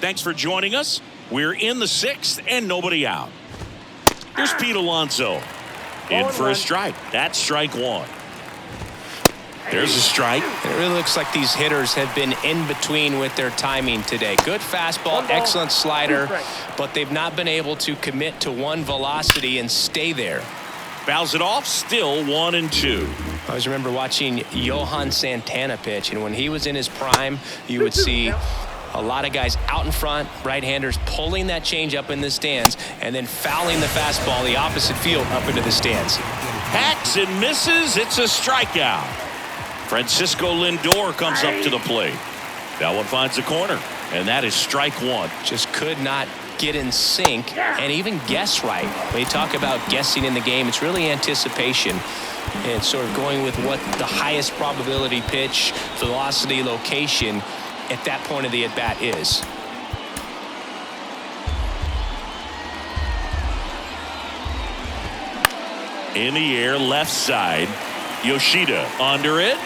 Thanks for joining us. We're in the sixth and nobody out. Here's Pete Alonso in for a strike. That's strike one. There's a strike. It really looks like these hitters have been in between with their timing today. Good fastball, excellent slider, but they've not been able to commit to one velocity and stay there. Fouls it off, still 1-2. I always remember watching Johan Santana pitch, and when he was in his prime, you would see a lot of guys out in front, right-handers pulling that change up in the stands and then fouling the fastball the opposite field up into the stands. Hacks and misses. It's a strikeout. Francisco Lindor comes up to the plate. That one finds the corner, and that is strike one. Just could not get in sync and even guess right. When you talk about guessing in the game, it's really anticipation and sort of going with what the highest probability pitch, velocity, location at that point of the at-bat is. In the air, left side. Yoshida under it.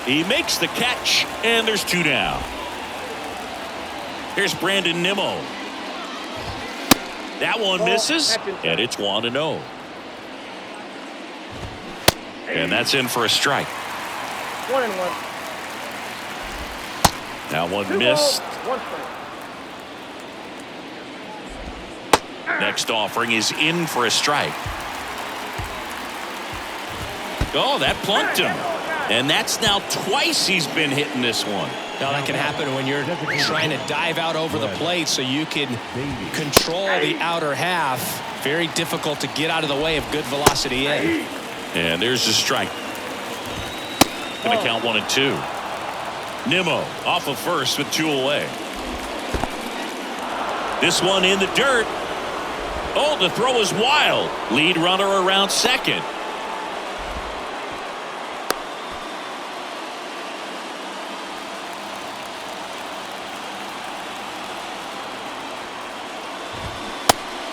He makes the catch, and there's two down. Here's Brandon Nimmo. That one misses, and it's 1-0. And that's in for a strike. 1-1. That one missed. Next offering is in for a strike. Oh, that plunked him. And that's now twice he's been hitting this one. Now that can happen when you're trying to dive out over the plate so you can control the outer half. Very difficult to get out of the way of good velocity in. And there's the strike. Going to count 1-2. Nimmo off of first with two away. This one in the dirt. Oh, the throw is wild. Lead runner around second.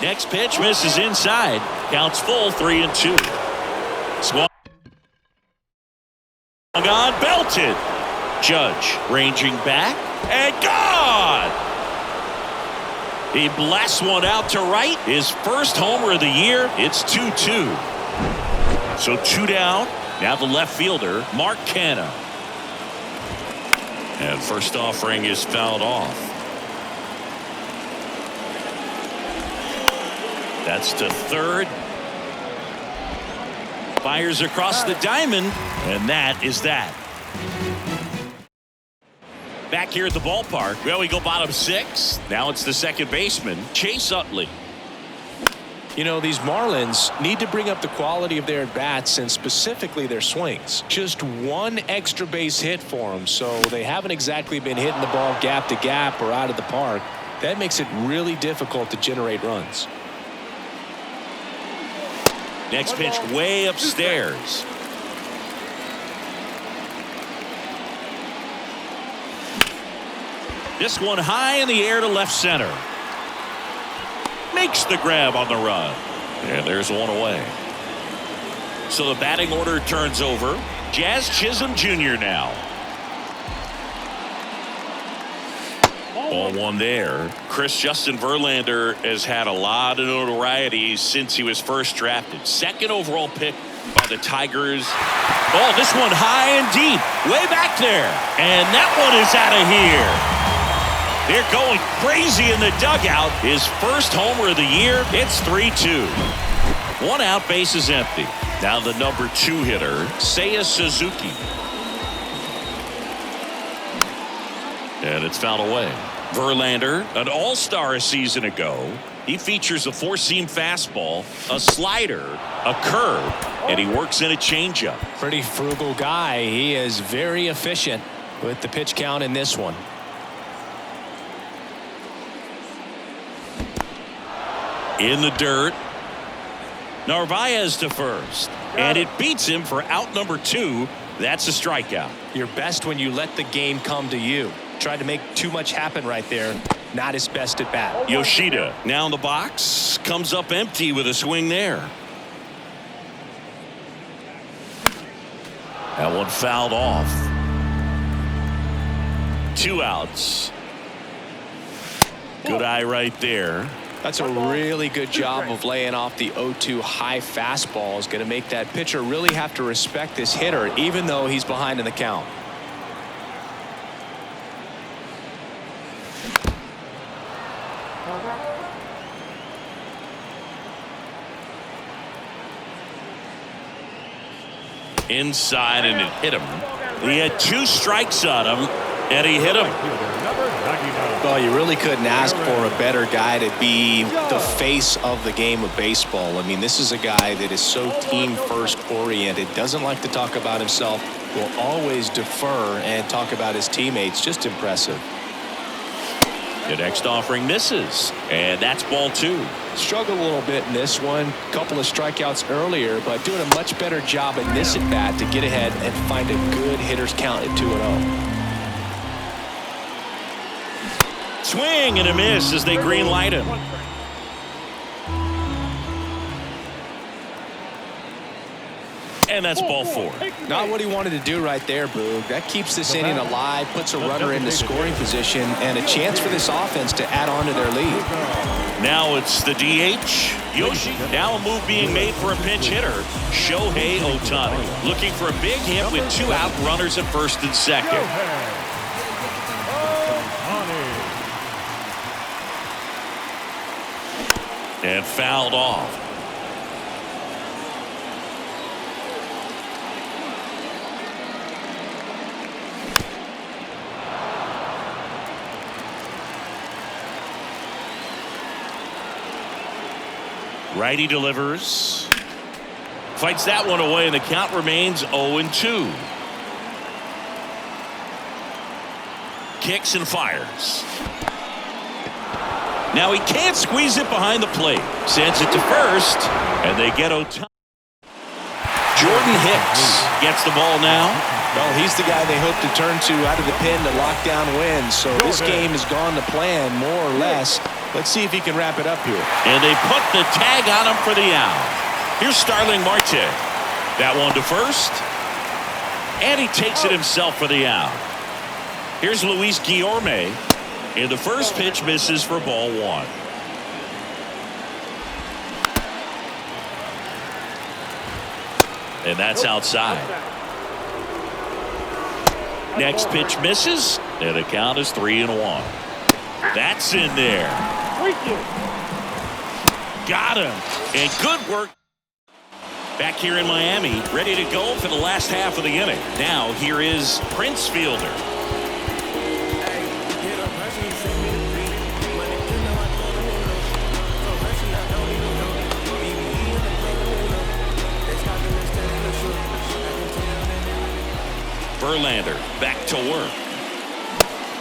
Next pitch misses inside. Counts full, 3-2. Swung on, belted. Judge ranging back and gone. He blasts one out to right. His first homer of the year. It's 2-2. So two down. Now the left fielder, Mark Canha. And first offering is fouled off. That's to third. Fires across the diamond, and that is that. Back here at the ballpark, well, we go bottom six. Now it's the second baseman, Chase Utley. You know, these Marlins need to bring up the quality of their at-bats and specifically their swings. Just one extra base hit for them, so they haven't exactly been hitting the ball gap to gap or out of the park. That makes it really difficult to generate runs. Next pitch way upstairs. This one high in the air to left center. Makes the grab on the run. And there's one away. So the batting order turns over. Jazz Chisholm Jr. now. 0-1 there. Justin Verlander has had a lot of notoriety since he was first drafted. Second overall pick by the Tigers. Oh, this one high and deep. Way back there. And that one is out of here. They're going crazy in the dugout. His first homer of the year. It's 3-2. One out, base is empty. Now the number 2 hitter, Seiya Suzuki. And it's fouled away. Verlander, an all-star a season ago. He features a four-seam fastball, a slider, a curve, and he works in a changeup. Pretty frugal guy. He is very efficient with the pitch count in this one. In the dirt. Narvaez to first. And it beats him for out number 2. That's a strikeout. You're best when you let the game come to you. Tried to make too much happen right there. Not his best at bat. Yoshida now in the box. Comes up empty with a swing there. That one fouled off. 2 outs. Good eye right there. That's a really good job of laying off the 0-2 high fastball. Is going to make that pitcher really have to respect this hitter, even though he's behind in the count. Inside, and it hit him. He had 2 strikes on him, and he hit him. Well, you really couldn't ask for a better guy to be the face of the game of baseball. I mean, this is a guy that is so team-first oriented, doesn't like to talk about himself, will always defer and talk about his teammates. Just impressive. The next offering misses, and that's ball 2. Struggled a little bit in this one. Couple of strikeouts earlier, but doing a much better job in this at bat to get ahead and find a good hitter's count at 2-0. Swing and a miss as they green light him. And that's ball 4. Not what he wanted to do right there, Boog. That keeps this inning alive, puts a runner into scoring position, and a chance for this offense to add on to their lead. Now it's the DH, Yoshi. Now a move being made for a pinch hitter, Shohei Ohtani. Looking for a big hit with 2 out, runners at first and second. And fouled off. Righty delivers. Fights that one away, and the count remains 0-2. Kicks and fires. Now he can't squeeze it behind the plate. Sends it to first, and they get Ohtani. Jordan Hicks gets the ball now. Well, he's the guy they hope to turn to out of the pen to lock down wins. So this game has gone to plan, more or less. Let's see if he can wrap it up here. And they put the tag on him for the out. Here's Starling Marte. That one to first. And he takes it himself for the out. Here's Luis Guillorme. And the first pitch misses for ball 1. And that's outside. Next pitch misses. And the count is 3-1. That's in there. Got him. And good work. Back here in Miami, ready to go for the last half of the inning. Now here is Prince Fielder. Verlander back to work.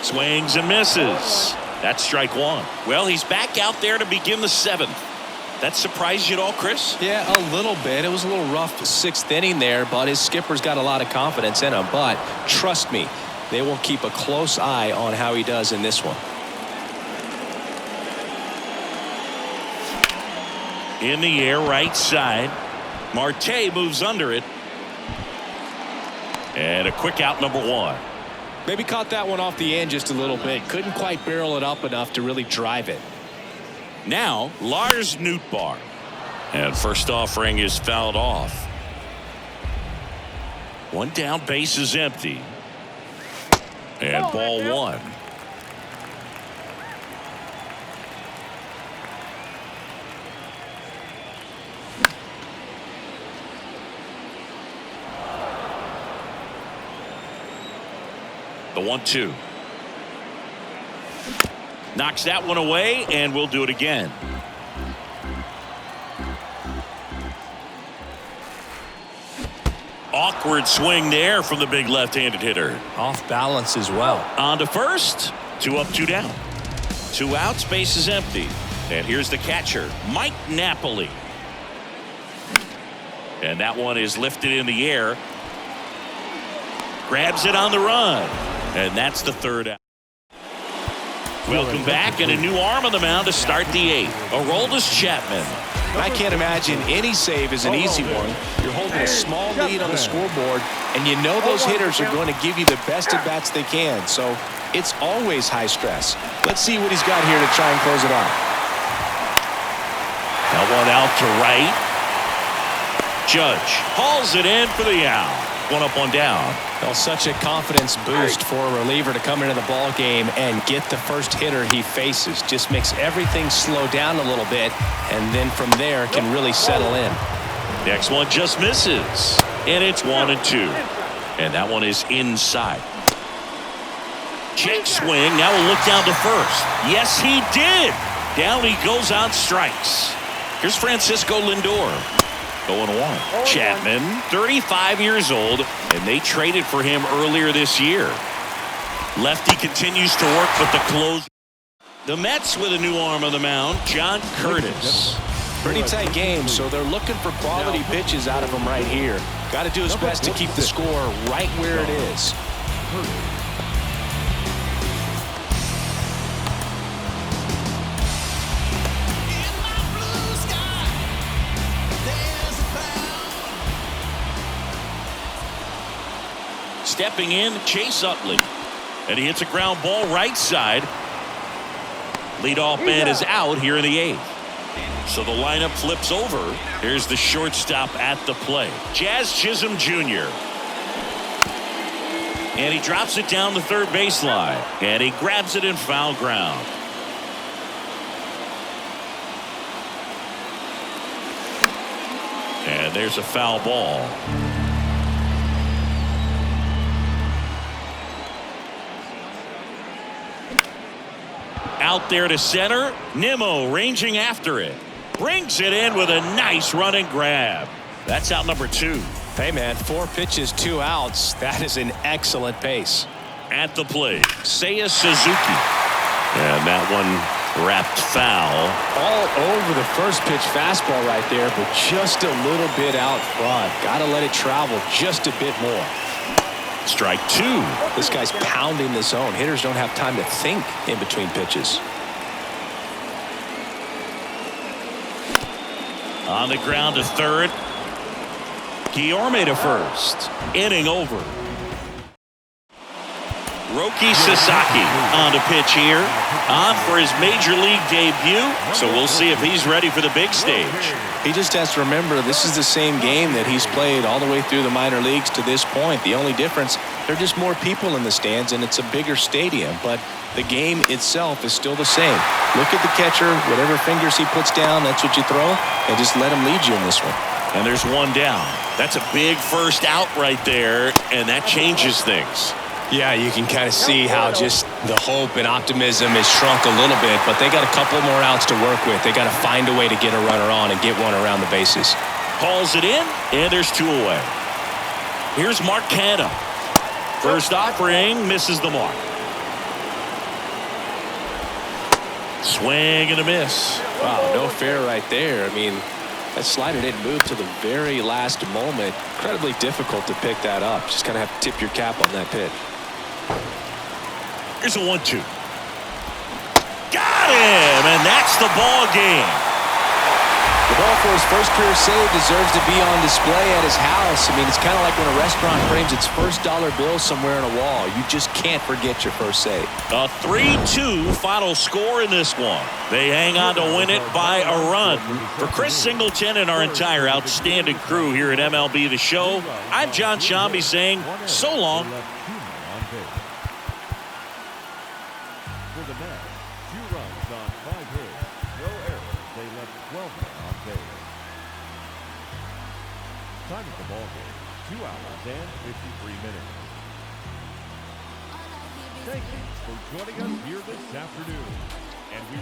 Swings and misses. That's strike 1. Well, he's back out there to begin the 7th. That surprised you at all, Chris? Yeah, a little bit. It was a little rough 6th inning there, but his skipper's got a lot of confidence in him. But trust me, they will keep a close eye on how he does in this one. In the air, right side. Marte moves under it. And a quick out, number 1. Maybe caught that one off the end just a little bit. Couldn't quite barrel it up enough to really drive it. Now, Lars Nootbaar. And first offering is fouled off. One down, base is empty. And ball 1. The 1-2. Knocks that one away, and we'll do it again. Awkward swing there from the big left-handed hitter. Off balance as well. On to first. 2 up, 2 down. 2 outs, base is empty. And here's the catcher, Mike Napoli. And that one is lifted in the air. Grabs it on the run. And that's the 3rd out. Welcome back, and a new arm on the mound to start the 8th. Aroldis Chapman. I can't imagine any save is an easy one. You're holding a small lead on the scoreboard, and you know those hitters are going to give you the best at-bats they can. So it's always high stress. Let's see what he's got here to try and close it out. That one out to right. Judge hauls it in for the out. One up, one down. Well, such a confidence boost for a reliever to come into the ball game and get the first hitter he faces. Just makes everything slow down a little bit, and then from there can really settle in. Next one just misses, and it's 1-2. And that one is inside. Check swing. Now we'll look down to first. Yes, he did. Down he goes on strikes. Here's Francisco Lindor. 0-1. Chapman, 35 years old, and they traded for him earlier this year. Lefty continues to work, but the close. The Mets with a new arm on the mound, John Curtis. Pretty tight game, so they're looking for quality pitches out of him right here. Got to do his best to keep the score right where it is. Stepping in, Chase Utley. And he hits a ground ball right side. Leadoff man is out here in the 8th. So the lineup flips over. Here's the shortstop at the plate, Jazz Chisholm Jr. And he drops it down the third baseline. And he grabs it in foul ground. And there's a foul ball. Out there to center. Nimmo ranging after it. Brings it in with a nice running grab. That's out number 2. Hey, man, 4 pitches, 2 outs. That is an excellent pace. At the plate, Seiya Suzuki. And that one wrapped foul. All over the first pitch fastball right there, but just a little bit out front. Got to let it travel just a bit more. Strike 2. This guy's pounding the zone. Hitters don't have time to think in between pitches. On the ground to third. Guillorme to first. Inning over. Roki Sasaki on to pitch here. On for his major league debut. So we'll see if he's ready for the big stage. He just has to remember this is the same game that he's played all the way through the minor leagues to this point. The only difference, there are just more people in the stands and it's a bigger stadium. But the game itself is still the same. Look at the catcher. Whatever fingers he puts down, that's what you throw. And just let him lead you in this one. And there's one down. That's a big first out right there. And that changes things. Yeah, you can kind of see how just the hope and optimism has shrunk a little bit, but they got a couple more outs to work with. They got to find a way to get a runner on and get one around the bases. Hauls it in, and there's 2 away. Here's Mark Canha. First offering, misses the mark. Swing and a miss. Wow, no fair right there. I mean, that slider didn't move to the very last moment. Incredibly difficult to pick that up. Just kind of have to tip your cap on that pitch. Here's a 1-2. Got him, and that's the ball game. The ball for his first career save deserves to be on display at his house. I mean, it's kind of like when a restaurant frames its first dollar bill somewhere on a wall. You just can't forget your first save. A 3-2 final score in this one. They hang on to win it by a run. For Chris Singleton and our entire outstanding crew here at MLB The Show, I'm John Shambi saying so long. For the Mets, 2 runs on 5 hits, no errors. They left 12 men on base. Time of the ball game, 2 hours and 53 minutes. Thank you for joining us here this afternoon. And we